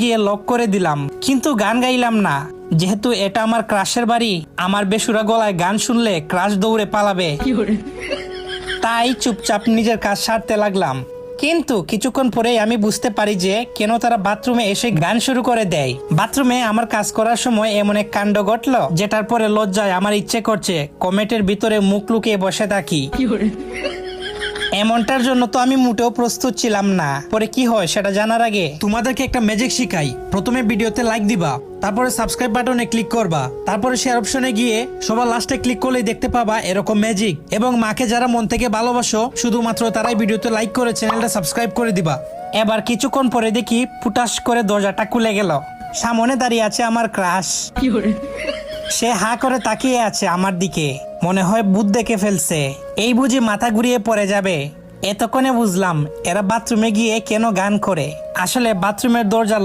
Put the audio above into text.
গিয়ে লক করে দিলাম, কিন্তু গান গাইলাম না। যেহেতু এটা আমার ক্রাশের বাড়ি, আমার বেসুরা গলায় গান শুনলে ক্রাশ দৌড়ে পালাবে। তাই চুপচাপ নিজের কাজ সারতে লাগলাম। কিন্তু কিছুক্ষণ পরেই আমি বুঝতে পারি যে কেন তারা বাথরুমে এসে গান শুরু করে দেয়। বাথরুমে আমার কাজ করার সময় এমন এক কাণ্ড ঘটলো, যেটার পরে লজ্জায় আমার ইচ্ছে করছে কমেটের ভিতরে মুখ লুকিয়ে বসে থাকি। এমনটার জন্য তো আমি মোটেও প্রস্তুত ছিলাম না। পরে কি হয় সেটা জানার আগে তোমাদেরকে একটা ম্যাজিক শিখাই। প্রথমে ভিডিওতে লাইক দিবা, তারপরে সাবস্ক্রাইব বাটনে ক্লিক করবা, তারপরে শেয়ার অপশনে গিয়ে সবার লাস্টে ক্লিক করলেই দেখতে পাবা এরকম ম্যাজিক। এবং মাকে যারা মন থেকে ভালোবাসো শুধুমাত্র তারাই ভিডিওতে লাইক করে চ্যানেলটা সাবস্ক্রাইব করে দিবা। এবার কিছুক্ষণ পরে দেখি ফুটাস করে দরজাটা খুলে গেল। সামনে দাঁড়িয়ে আছে আমার ক্রাশ। সে হা করে তাকিয়ে আছে আমার দিকে, মনে হয় ভূত দেখে ফেলছে। এই বুঝি মাথা ঘুরিয়ে পড়ে যাবে। এতক্ষণে বুঝলাম এরা বাথরুমে গিয়ে কেন গান করে। আসলে বাথরুমের দরজা